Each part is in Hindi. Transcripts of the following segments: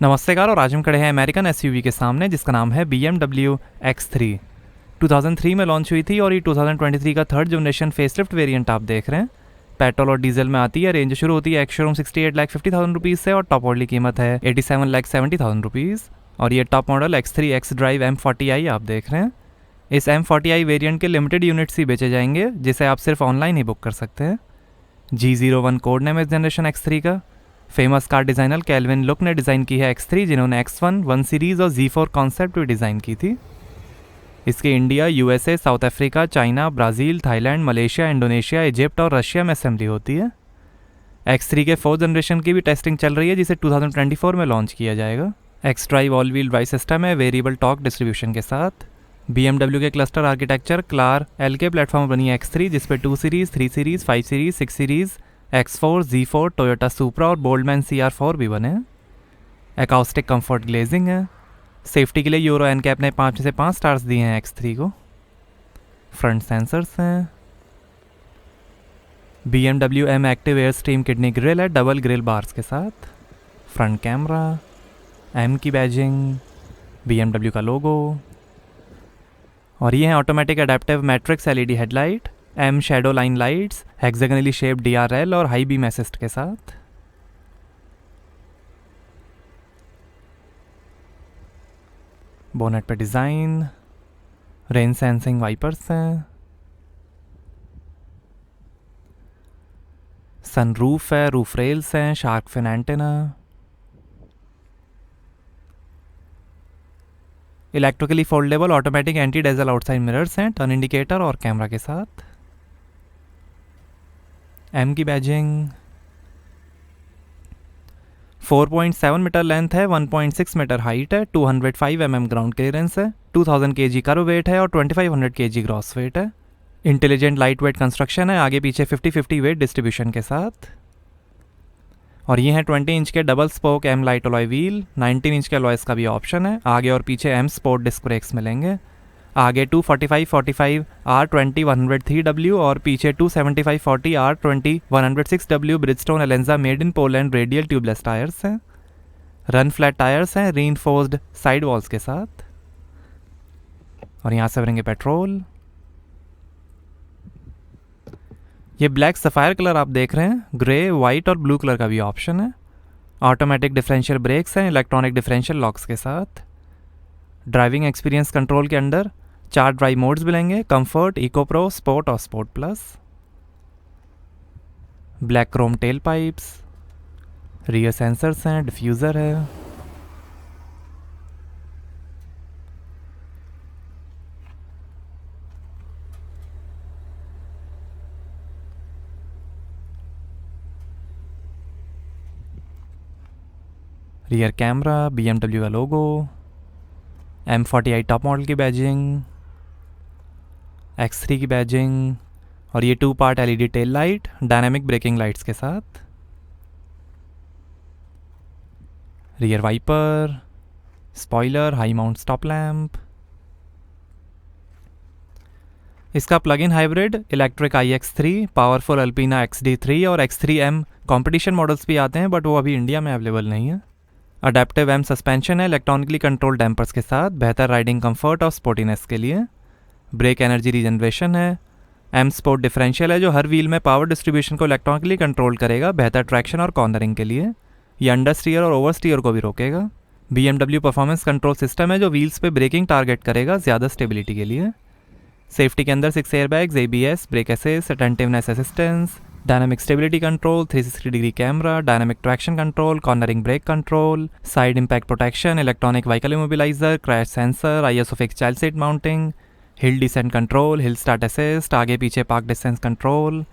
नमस्तेकार और आज हम खड़े हैं अमेरिकन एसयूवी के सामने जिसका नाम है BMW X3। 2003 में लॉन्च हुई थी और ये 2023 का थर्ड जनरेशन फेसलिफ्ट वेरिएंट आप देख रहे हैं। पेट्रोल और डीजल में आती है। रेंज शुरू होती है एक्स शोरूम 68,50,000 रुपीज़ से और टॉप मॉडल की कीमत है 87,70,000 रुपीज़। और ये top model X3 X drive M40i आप देख रहे हैं। इस M40i वेरिएंट के लिमिटेड यूनिट्स ही बेचे जाएंगे जिसे आप सिर्फ ऑनलाइन ही बुक कर सकते हैं। G01 कोड नेम इस जनरेशन X3 का। Famous car designer Calvin Luk ने डिज़ाइन की है X3, जिन्होंने X1, 1 सीरीज़ और Z4 कॉन्सेप्ट भी डिज़ाइन की थी। इसके India, USA, south Africa, China, Brazil, Thailand, Malaysia, Indonesia, Egypt और रशिया में असेंबली होती है। X3 के 4th जनरेशन की भी टेस्टिंग चल रही है जिसे 2024 में लॉन्च किया जाएगा। X drive all wheel drive system है वेरिएबल टॉर्क डिस्ट्रीब्यूशन के साथ। BMW के cluster architecture CLAR LK platform बनी है X3, जिस पे 2 सीरीज़, 3 सीरीज़, 5 सीरीज़, 6 सीरीज़, X4, Z4, टोयोटा सुप्रा और बोल्डमैन CR4 भी बने हैं। एकाउस्टिक कंफर्ट ग्लेजिंग है। सेफ्टी के लिए यूरो NCAP ने 5 में से 5 स्टार्स दिए हैं X3 को। फ्रंट सेंसर्स हैं। BMW M active air stream kidney grille है डबल ग्रिल बार्स के साथ। फ्रंट कैमरा, M की बैजिंग, BMW का लोगो। और ये है automatic adaptive matrix LED headlight, M shadow line lights, hexagonally shape DRL और हाई बीम असिस्ट के साथ। बोनेट पे डिज़ाइन, रेन सेंसिंग वाइपर्स हैं। सनरूफ है, रूफ रेल्स हैं, shark fin antenna. Electrically foldable automatic anti dazzle outside mirrors हैं, टर्न इंडिकेटर और कैमरा के साथ। M की बैजिंग। 4.7 मीटर लेंथ है, 1.6 मीटर हाइट है, 205 mm ग्राउंड क्लियरेंस है, 2000 kg कर्व वेट है और 2500 kg ग्रॉस वेट है। इंटेलिजेंट लाइट वेट कंस्ट्रक्शन है, आगे पीछे 50-50 वेट डिस्ट्रीब्यूशन के साथ। और ये है 20 इंच के double spoke M light alloy wheel. 19 inch के अलॉयस का भी ऑप्शन है। आगे और पीछे M स्पोर्ट डिस्क ब्रेक्स मिलेंगे। आगे 245/45 R20 103W और पीछे 275/40 R20 106W Bridgestone Alenza made in Poland radial tubeless tyres हैं। रन फ्लैट टायर्स हैं रीइंफोर्स्ड साइड वॉल्स के साथ। और यहाँ से भरेंगे पेट्रोल। ये ब्लैक सफ़ायर कलर आप देख रहे हैं, ग्रे, वाइट और ब्लू कलर का भी ऑप्शन है। ऑटोमेटिक डिफरेंशियल ब्रेक्स हैं इलेक्ट्रॉनिक डिफरेंशियल लॉक्स के साथ। ड्राइविंग एक्सपीरियंस कंट्रोल के अंदर 4 ड्राइव मोड्स मिलेंगे, कंफर्ट, इको प्रो, स्पोर्ट और sport plus. Black chrome tail pipes, rear sensors हैं, डिफ्यूज़र है। रियर कैमरा, BMW का लोगो, M40i टॉप मॉडल की बैजिंग, X3 की बैजिंग और ये 2 part LED tail light dynamic braking lights के साथ। Rear wiper, spoiler, high mount stop lamp. इसका plug in hybrid electric iX3, powerful Alpina XD3 और X3M कॉम्पिटिशन मॉडल्स भी आते हैं बट वो अभी इंडिया में अवेलेबल नहीं है। अडेप्टिव M सस्पेंशन है इलेक्ट्रॉनिकली कंट्रोल डैम्पर्स के साथ, बेहतर राइडिंग कंफर्ट और स्पोर्टीनेस के लिए। ब्रेक एनर्जी रीजनरेशन है। M स्पोर्ट डिफरेंशियल है जो हर व्हील में पावर डिस्ट्रीब्यूशन को इलेक्ट्रॉनिकली कंट्रोल करेगा, बेहतर ट्रैक्शन और कॉर्नरिंग के लिए। ये अंडर स्टीयर और ओवर स्टीयर को भी रोकेगा। BMW परफॉर्मेंस कंट्रोल सिस्टम है जो व्हील्स पे ब्रेकिंग टारगेट करेगा ज़्यादा स्टेबिलिटी के लिए। सेफ्टी के अंदर 6 airbags, ABS, brake assist, attentiveness assistance, dynamic stability control, 360 degree camera, dynamic traction control, cornering brake control, side impact protection, electronic vehicle immobiliser, crash sensor, ISO fix child seat mounting, हिल descent control, hill start assist, आगे पीछे park distance control,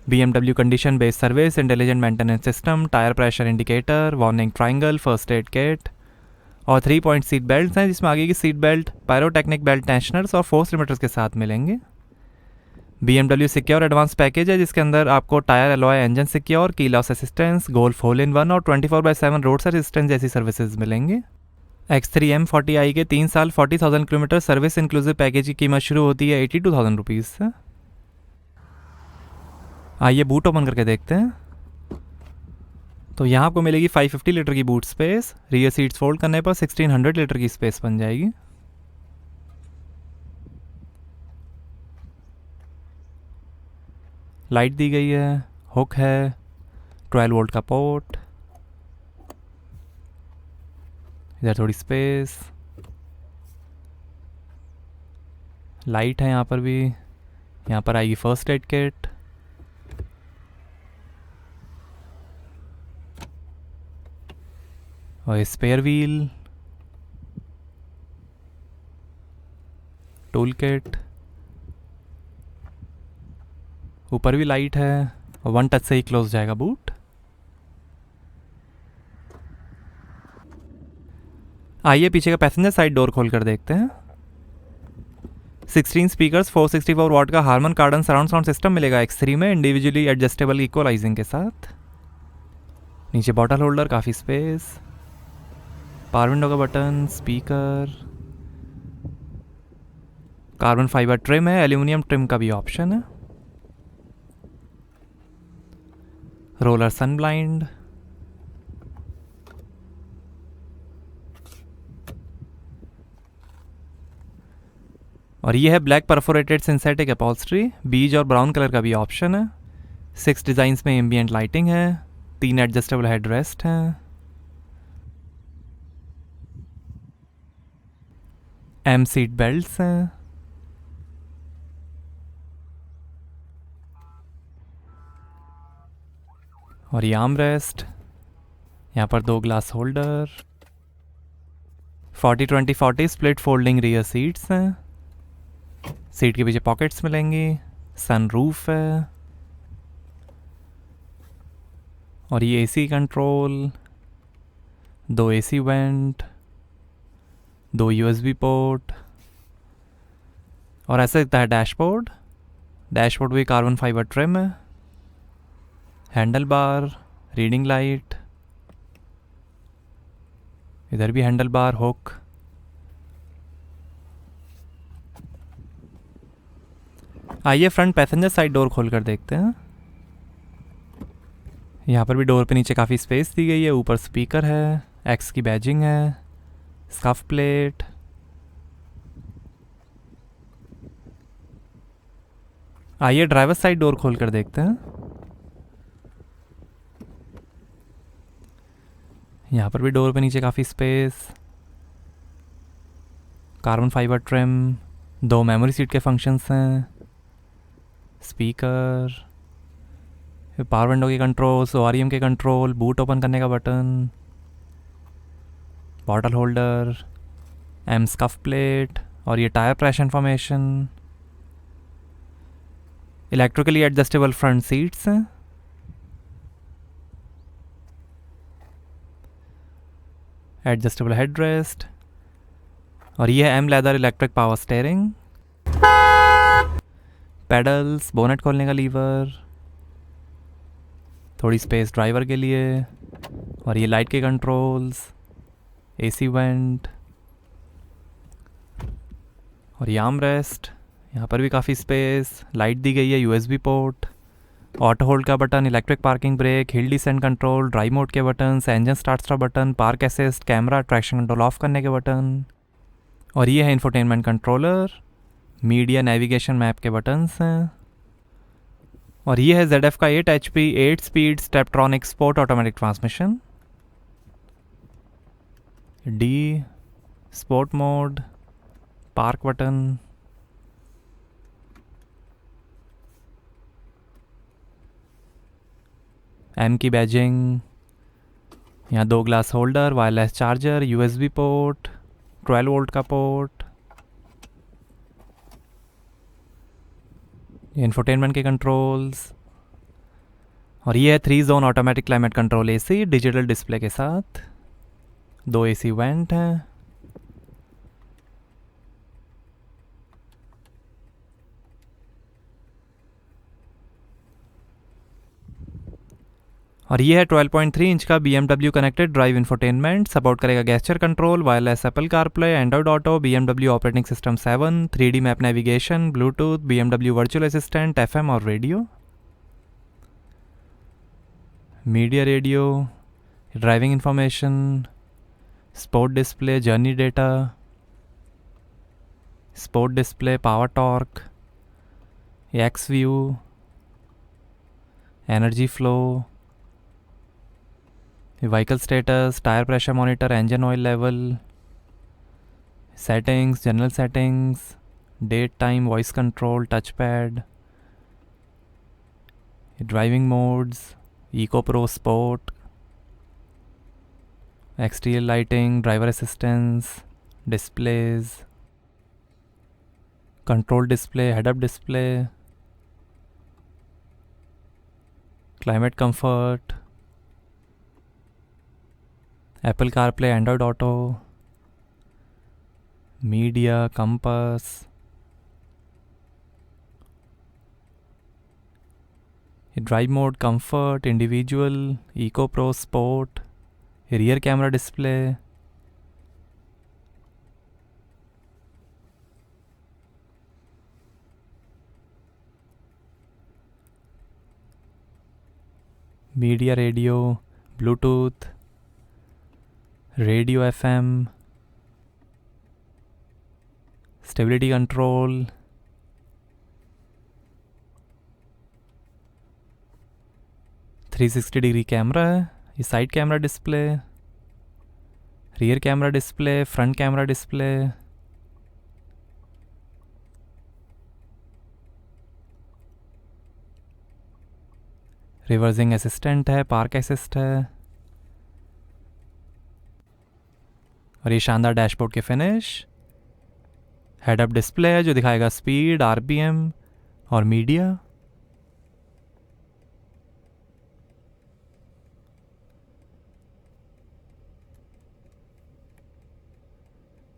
BMW condition based service, intelligent maintenance system, tyre pressure indicator, warning triangle, first aid kit और 3 पॉइंट सीट बेल्ट हैं जिसमें आगे की seat belt pyrotechnic belt tensioners और फोर्स लिमिटर्स के साथ मिलेंगे। BMW सिक्योर एडवांस पैकेज है जिसके अंदर आपको tyre alloy, engine secure, key loss assistance, golf hole in one और 24/7 रोड असिस्टेंस जैसी सर्विसेज मिलेंगे। X3 M40i के 3 साल 40,000 किलोमीटर सर्विस इंक्लूसिव पैकेज की कीमत शुरू होती है 82,000 रुपीज़ से। आइए बूट ओपन करके देखते हैं। तो यहाँ आपको मिलेगी 550 लीटर की boot space, rear seats fold करने पर 1600 लीटर की स्पेस बन जाएगी। लाइट दी गई है, हुक है, 12 वोल्ट का पोर्ट, इधर थोड़ी स्पेस, लाइट है यहाँ पर भी। यहाँ पर आएगी फर्स्ट एड किट, और स्पेयर व्हील, टूल किट, ऊपर भी लाइट है, और 1 टच से ही क्लोज जाएगा बूट। आइए पीछे का पैसेंजर साइड डोर खोल कर देखते हैं। 16 स्पीकर्स, 464 वॉट का हारमन कार्डन सराउंड साउंड सिस्टम मिलेगा X3 में, इंडिविजुअली एडजस्टेबल इक्वलाइजिंग के साथ। नीचे बॉटल होल्डर, काफ़ी स्पेस, पावर विंडो का button, speaker, carbon fibre trim है, एल्यूमिनियम ट्रिम का भी ऑप्शन है, रोलर सन ब्लाइंड, और ये है ब्लैक परफोरेटेड सिंथेटिक अपॉल्स्ट्री, बीज और ब्राउन कलर का भी ऑप्शन है। 6 डिज़ाइंस में एम्बियंट लाइटिंग है, 3 एडजस्टेबल हेड रेस्ट हैं, एम सीट बेल्ट्स हैं, और ये आर्म रेस्ट, यहाँ पर 2 glass holder, 40-20-40 split folding rear seats हैं, सीट के पीछे पॉकेट्स मिलेंगी, सन रूफ है, और ये AC control, 2 AC vent, 2 USB port, और ऐसा दिखता है डैशबोर्ड। डैशबोर्ड भी कार्बन फाइबर ट्रिम है, हैंडल बार, रीडिंग लाइट, इधर भी हैंडल बार, हुक। आइए फ्रंट पैसेंजर साइड डोर खोल कर देखते हैं। यहाँ पर भी डोर पे नीचे काफ़ी स्पेस दी गई है, ऊपर स्पीकर है, एक्स की बैजिंग है, स्कफ प्लेट, आइए ड्राइवर साइड डोर खोल कर देखते हैं। यहाँ पर भी डोर पे नीचे काफ़ी space, carbon fibre trim, 2 memory seat के फंक्शंस हैं, स्पीकर, पावर विंडो के कंट्रोल्स, ORM के कंट्रोल, बूट ओपन करने का button, bottle holder, M scuff plate, और ये tyre pressure information, electrically adjustable front seats हैं, एडजस्टेबल हेड रेस्ट, और ये है M leather electric power steering, pedals, bonnet खोलने का लीवर, थोड़ी स्पेस ड्राइवर के लिए, और ये लाइट के कंट्रोल्स, एसी वेंट, और ये आर्म रेस्ट। यहाँ पर भी काफ़ी स्पेस, लाइट दी गई है, यूएसबी पोर्ट, ऑटो होल्ड का button, electric parking brake, hill descent control, drive mode के button, engine start stop button, park assist, camera, traction control off करने के बटन, और ये है infotainment controller, media, navigation, map के बटन्स हैं, और ये है ZF का 8 HP 8 speed Steptronic sport automatic transmission, D sport mode, park button, M की बैजिंग, यहाँ 2 glass holder, wireless charger, USB port, 12 volt का पोर्ट, इंफोटेनमेंट के कंट्रोल्स, और ये है 3 zone automatic climate control AC digital display के साथ, 2 AC वेंट हैं, और ये है 12.3 इंच का BMW connected drive infotainment, support करेगा gesture control, wireless Apple CarPlay, Android auto, BMW operating system 7, 3D map navigation, Bluetooth, BMW virtual assistant, FM और radio, media radio, driving information, sport display, journey data, sport display, power torque, X view, energy flow, vehicle status, tyre pressure monitor, engine oil level, settings, general settings, date time, voice control, touch pad, driving modes, eco pro sport, exterior lighting, driver assistance, displays, control display, head up display, climate comfort, Apple CarPlay, Android Auto, media, compass, drive mode, comfort, individual, eco pro sport, rear camera display, media, radio, Bluetooth, radio FM, stability control, three 360 degree camera है, ये side camera display, rear camera display, front camera display, reversing assistant है, पार्क असिस्ट है, और ये शानदार डैशबोर्ड के फिनिश, हेड अप डिस्प्ले है जो दिखाएगा स्पीड, आरपीएम और media,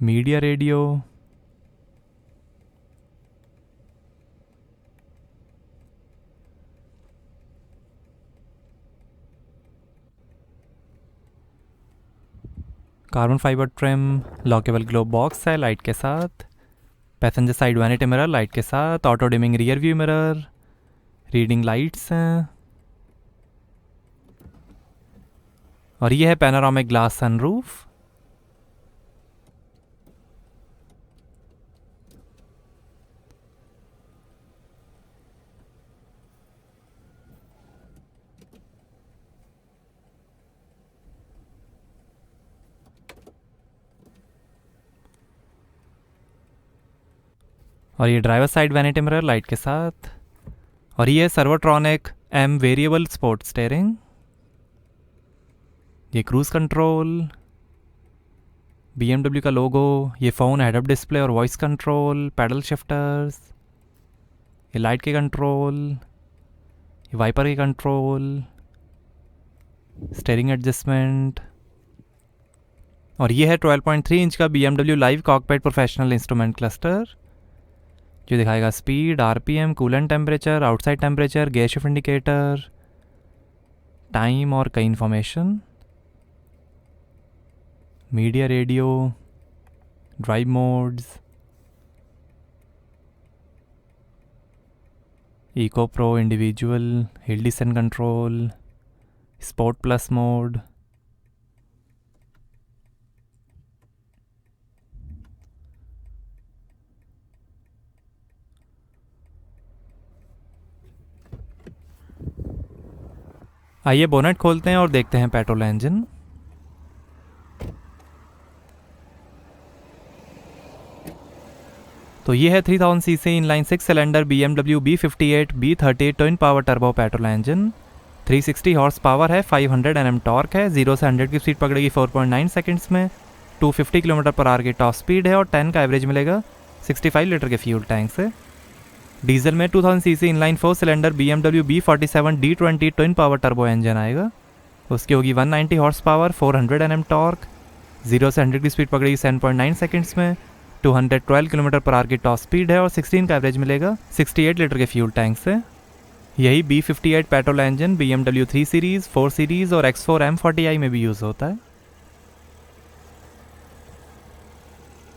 media, radio, carbon fibre trim, lockable globe box है लाइट के साथ, passenger side vanity mirror light के साथ, auto dimming rear view mirror, reading lights हैं, और ये है पैनोरामिक ग्लास सनरूफ। और ये driver side vanity mirror light के साथ, और ये सर्वोट्रॉनिक एम वेरिएबल स्पोर्ट स्टीयरिंग, ये क्रूज कंट्रोल, BMW का लोगो, ये फ़ोन, हेड अप डिस्प्ले और वॉइस कंट्रोल, पैडल शिफ्टर्स, ये लाइट के कंट्रोल, ये वाइपर के कंट्रोल, स्टीयरिंग एडजस्टमेंट, और ये है 12.3 इंच का BMW live cockpit professional instrument cluster जो दिखाएगा speed, RPM, coolant temperature, outside temperature, gear shift indicator, time और कई information, media, radio, drive modes, eco pro, individual, hill descent control, sport plus mode, आइए बोनेट खोलते हैं और देखते हैं पेट्रोल इंजन। तो ये है 3000 CC inline 6 cylinder BMW B58 B30 twin power turbo petrol engine, 360 horse power है, 500 Nm टॉर्क है, 0 से 100 की स्पीड पकड़ेगी 4.9 सेकंड्स में, 250 km/h की टॉप स्पीड है और 10 का एवरेज मिलेगा 65 लीटर के फ्यूल टैंक से। डीजल में 2000 CC inline 4 cylinder BMW B47 D20 twin power turbo engine आएगा, उसकी होगी 190 हॉर्स पावर, 400 Nm टॉर्क, 0 से 100 की स्पीड पकड़ेगी 7.9 सेकंड्स में, 212 km/h की टॉप स्पीड है और 16 का एवरेज मिलेगा 68 लीटर के फ्यूल टैंक से। यही B58 petrol engine BMW 3 series, 4 series और X4 M40i में भी यूज़ होता है।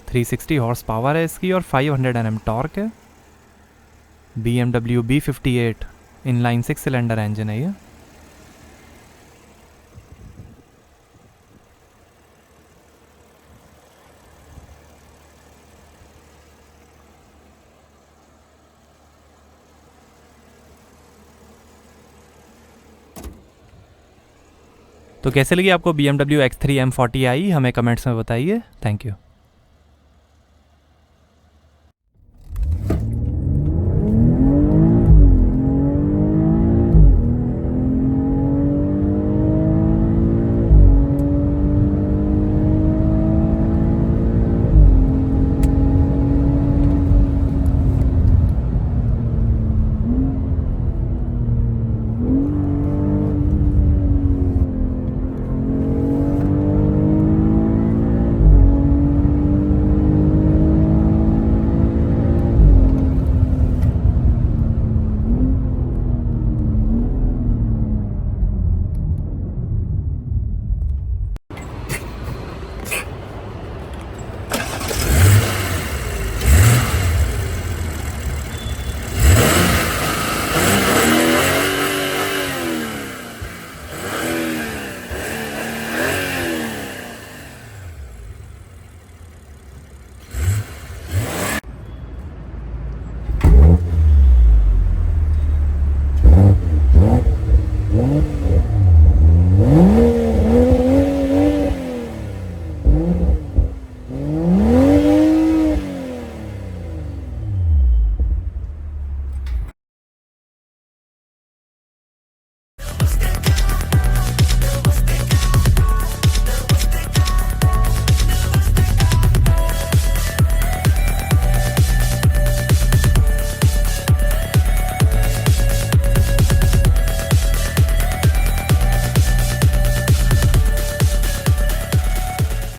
360 हॉर्स पावर है इसकी और 500 Nm टॉर्क है। BMW B58 inline 6 cylinder engine है ये। तो कैसे लगी आपको BMW X3 M40i हमें कमेंट्स में बताइए। Thank you.